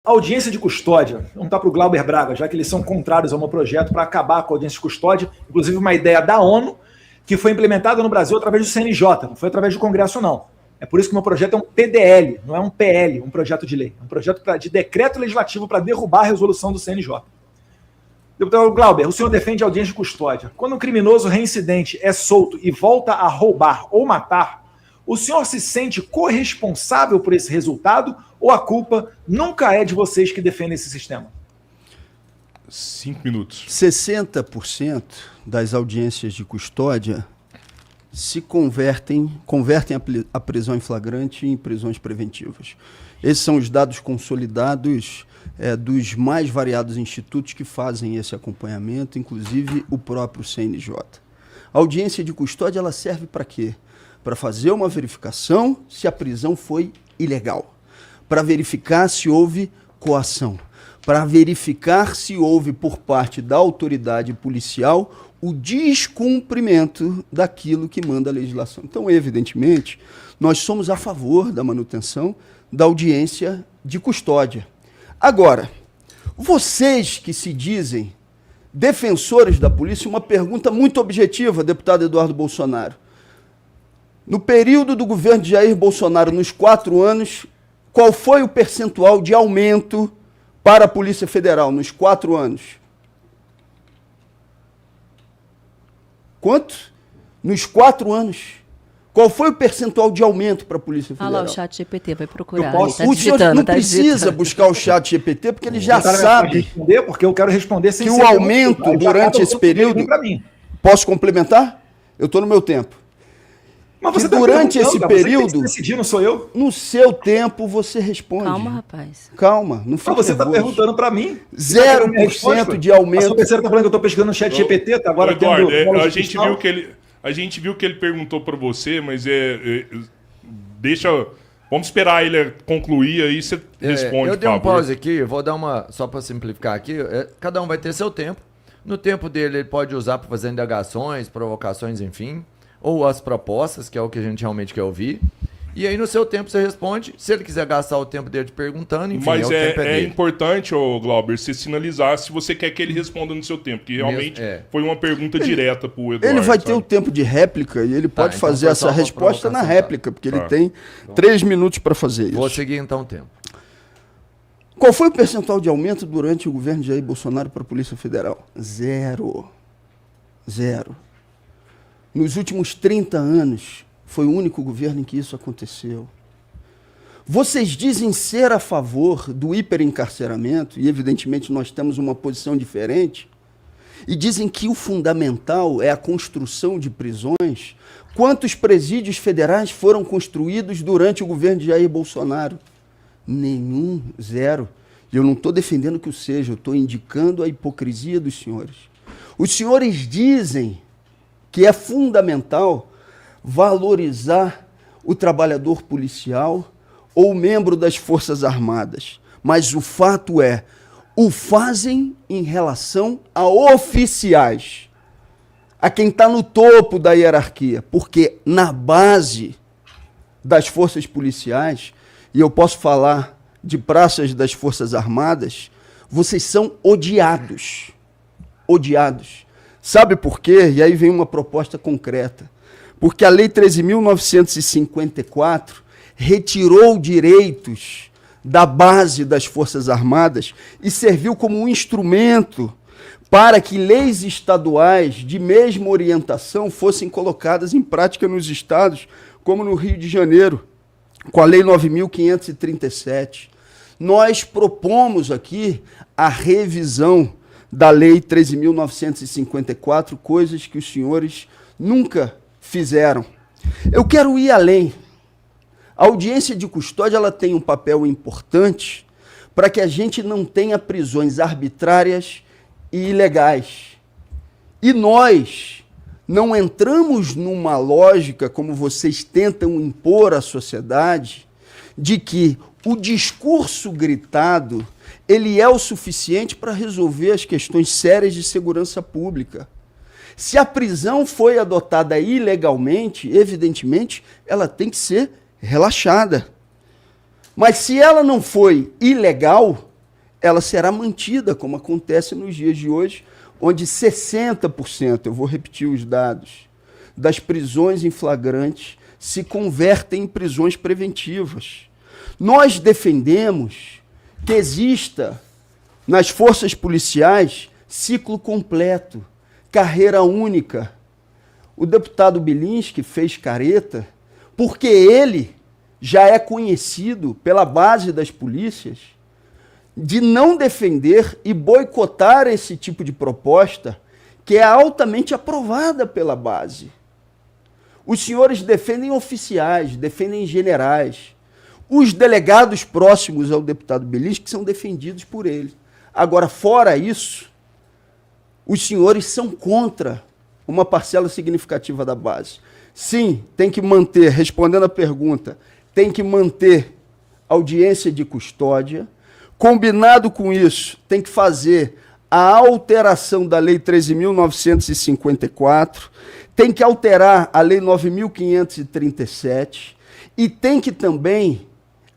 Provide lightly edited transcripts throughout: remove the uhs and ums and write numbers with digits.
Audiência de custódia, vamos para o Glauber Braga, já que eles são contrários ao meu projeto para acabar com a audiência de custódia, inclusive uma ideia da ONU, que foi implementada no Brasil através do CNJ, não foi através do Congresso, não. É por isso que o meu projeto é um PDL, não é um PL, um projeto de lei. É um projeto de decreto legislativo para derrubar a resolução do CNJ. Deputado Glauber, o senhor defende a audiência de custódia. Quando um criminoso reincidente é solto e volta a roubar ou matar, o senhor se sente corresponsável por esse resultado ou a culpa nunca é de vocês que defendem esse sistema? 5 minutos. 60% das audiências de custódia se convertem a prisão em flagrante em prisões preventivas. Esses são os dados consolidados dos mais variados institutos que fazem esse acompanhamento, inclusive o próprio CNJ. A audiência de custódia ela serve para quê? Para fazer uma verificação se a prisão foi ilegal, para verificar se houve coação, para verificar se houve por parte da autoridade policial o descumprimento daquilo que manda a legislação. Então, evidentemente, nós somos a favor da manutenção da audiência de custódia. Agora, vocês que se dizem defensores da polícia, uma pergunta muito objetiva, deputado Eduardo Bolsonaro. No período do governo de Jair Bolsonaro, nos 4 anos, qual foi o percentual de aumento para a Polícia Federal nos 4 anos? Quanto? Nos 4 anos. Qual foi o percentual de aumento para a Polícia Federal? Olha lá, o chat GPT vai procurar. O senhor não precisa buscar o chat GPT, porque ele já sabe responder, porque eu quero responder sem que o aumento durante esse período... Posso complementar? Eu estou no meu tempo. Mas você durante esse período, você decidir, não sou eu. No seu tempo, você responde. Calma, rapaz. Calma, não fica você está perguntando para mim. 0% de aumento. A sua terceira está falando que eu estou pesquisando no chat GPT, tá agora Eduardo, a gente viu que ele perguntou para você, mas deixa... Vamos esperar ele concluir, aí você responde. Eu dei um pause aqui, vou dar uma... Só para simplificar aqui, cada um vai ter seu tempo. No tempo dele, ele pode usar para fazer indagações, provocações, enfim... ou as propostas, que é o que a gente realmente quer ouvir. E aí, no seu tempo, você responde. Se ele quiser gastar o tempo dele perguntando, enfim, mas o tempo é dele. Importante, Glauber, você sinalizar se você quer que ele responda no seu tempo, que realmente foi uma pergunta direta para o Eduardo. Ele vai ter o tempo de réplica e ele pode fazer essa resposta na réplica, porque ele tem 3 minutos para fazer isso. Vou seguir, então, o tempo. Qual foi o percentual de aumento durante o governo de Jair Bolsonaro para a Polícia Federal? 0. Nos últimos 30 anos, foi o único governo em que isso aconteceu. Vocês dizem ser a favor do hiperencarceramento, e evidentemente nós temos uma posição diferente, e dizem que o fundamental é a construção de prisões. Quantos presídios federais foram construídos durante o governo de Jair Bolsonaro? Nenhum, 0. E eu não estou defendendo que o seja, eu estou indicando a hipocrisia dos senhores. Os senhores dizem que é fundamental valorizar o trabalhador policial ou membro das Forças Armadas. Mas o fato é, o fazem em relação a oficiais, a quem está no topo da hierarquia, porque na base das forças policiais, e eu posso falar de praças das Forças Armadas, vocês são odiados. Odiados. Sabe por quê? E aí vem uma proposta concreta. Porque a Lei 13.954 retirou direitos da base das Forças Armadas e serviu como um instrumento para que leis estaduais de mesma orientação fossem colocadas em prática nos estados, como no Rio de Janeiro, com a Lei 9.537. Nós propomos aqui a revisão da Lei 13.954, coisas que os senhores nunca fizeram. Eu quero ir além. A audiência de custódia ela tem um papel importante para que a gente não tenha prisões arbitrárias e ilegais. E nós não entramos numa lógica, como vocês tentam impor à sociedade, de que o discurso gritado ele é o suficiente para resolver as questões sérias de segurança pública. Se a prisão foi adotada ilegalmente, evidentemente, ela tem que ser relaxada. Mas se ela não foi ilegal, ela será mantida, como acontece nos dias de hoje, onde 60%, eu vou repetir os dados, das prisões em flagrantes se convertem em prisões preventivas. Nós defendemos que exista nas forças policiais ciclo completo, carreira única. O deputado Bilinski fez careta porque ele já é conhecido pela base das polícias de não defender e boicotar esse tipo de proposta que é altamente aprovada pela base. Os senhores defendem oficiais, defendem generais. Os delegados próximos ao deputado Bilinski são defendidos por ele. Agora, fora isso, os senhores são contra uma parcela significativa da base. Sim, tem que manter, respondendo a pergunta, tem que manter audiência de custódia. Combinado com isso, tem que fazer a alteração da Lei 13.954, tem que alterar a Lei 9.537 e tem que também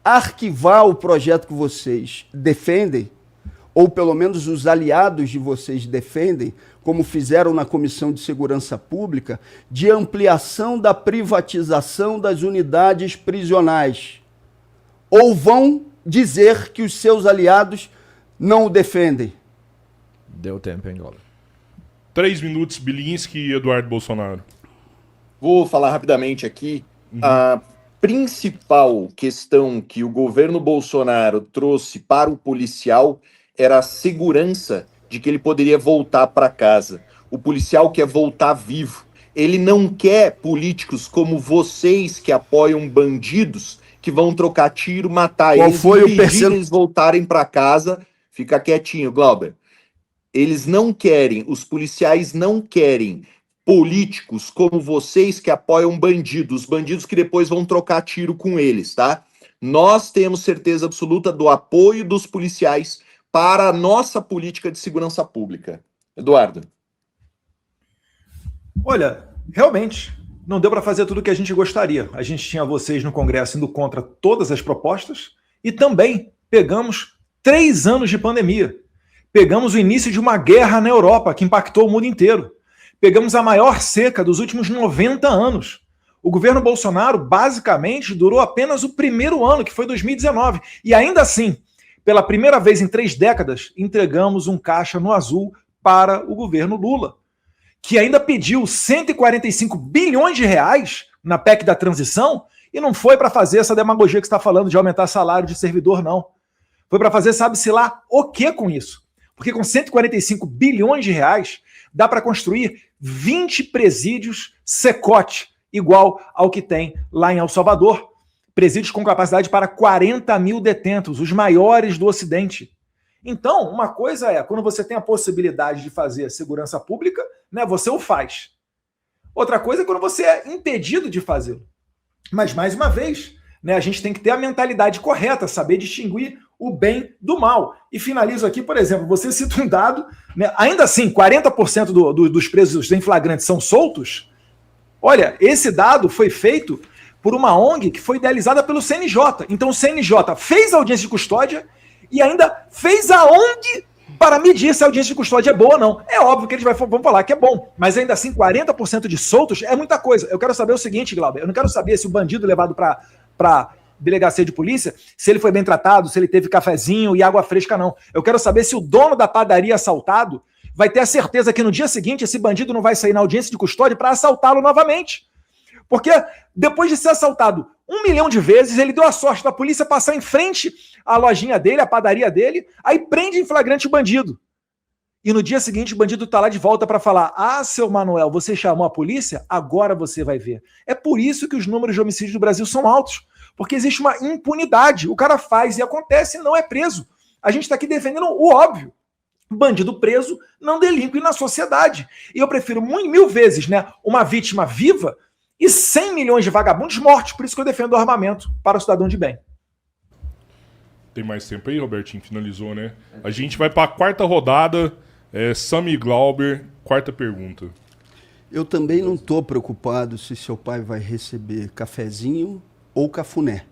arquivar o projeto que vocês defendem, ou pelo menos os aliados de vocês defendem, como fizeram na Comissão de Segurança Pública, de ampliação da privatização das unidades prisionais. Ou vão dizer que os seus aliados não o defendem? Deu tempo, hein, Glauber? 3 minutos, Bilinski e Eduardo Bolsonaro. Vou falar rapidamente aqui. A principal questão que o governo Bolsonaro trouxe para o policial era a segurança de que ele poderia voltar para casa. O policial quer voltar vivo. Ele não quer políticos como vocês que apoiam bandidos que vão trocar tiro, matar Qual eles, foi o impedir eles voltarem para casa. Fica quietinho, Glauber. Eles não querem, os policiais não querem políticos como vocês que apoiam bandidos, bandidos que depois vão trocar tiro com eles, tá? Nós temos certeza absoluta do apoio dos policiais para a nossa política de segurança pública. Eduardo. Olha, realmente, não deu para fazer tudo o que a gente gostaria. A gente tinha vocês no Congresso indo contra todas as propostas e também pegamos 3 anos de pandemia. Pegamos o início de uma guerra na Europa que impactou o mundo inteiro. Pegamos a maior seca dos últimos 90 anos. O governo Bolsonaro, basicamente, durou apenas o primeiro ano, que foi 2019. E ainda assim, pela primeira vez em 3 décadas, entregamos um caixa no azul para o governo Lula, que ainda pediu 145 bilhões de reais na PEC da transição e não foi para fazer essa demagogia que você está falando de aumentar salário de servidor, não. Foi para fazer, sabe-se lá, o que com isso? Porque com 145 bilhões de reais, dá para construir 20 presídios Secote, igual ao que tem lá em El Salvador. Presídios com capacidade para 40 mil detentos, os maiores do Ocidente. Então, uma coisa é, quando você tem a possibilidade de fazer segurança pública, né, você o faz. Outra coisa é quando você é impedido de fazê-lo. Mas, mais uma vez, né, a gente tem que ter a mentalidade correta, saber distinguir o bem do mal. E finalizo aqui, por exemplo, você cita um dado, né, ainda assim, 40% dos presos em flagrante são soltos. Olha, esse dado foi feito por uma ONG que foi idealizada pelo CNJ. Então o CNJ fez a audiência de custódia e ainda fez a ONG para medir se a audiência de custódia é boa ou não. É óbvio que eles vão falar que é bom, mas ainda assim 40% de soltos é muita coisa. Eu quero saber o seguinte, Glauber, eu não quero saber se o bandido levado para delegacia de polícia, se ele foi bem tratado, se ele teve cafezinho e água fresca, não. Eu quero saber se o dono da padaria assaltado vai ter a certeza que no dia seguinte esse bandido não vai sair na audiência de custódia para assaltá-lo novamente. Porque depois de ser assaltado 1 milhão de vezes, ele deu a sorte da polícia passar em frente à lojinha dele, à padaria dele, aí prende em flagrante o bandido. E no dia seguinte o bandido está lá de volta para falar: ah, seu Manuel, você chamou a polícia? Agora você vai ver. É por isso que os números de homicídios do Brasil são altos. Porque existe uma impunidade. O cara faz e acontece e não é preso. A gente está aqui defendendo o óbvio. Bandido preso não delinque na sociedade. E eu prefiro mil vezes, né, uma vítima viva e 100 milhões de vagabundos mortos. Por isso que eu defendo o armamento para o cidadão de bem. Tem mais tempo aí, Robertinho? Finalizou, né? A gente vai para a 4ª rodada. Sami Glauber, 4ª pergunta. Eu também não estou preocupado se seu pai vai receber cafezinho ou cafuné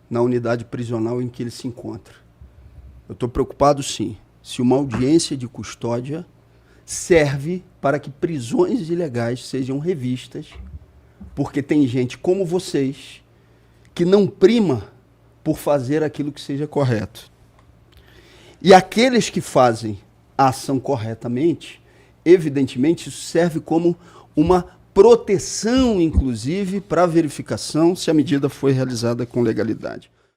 na unidade prisional em que ele se encontra. Eu estou preocupado, sim, se uma audiência de custódia serve para que prisões ilegais sejam revistas, porque tem gente como vocês que não prima por fazer aquilo que seja correto. E aqueles que fazem a ação corretamente, evidentemente, isso serve como uma proteção, inclusive, para a verificação se a medida foi realizada com legalidade.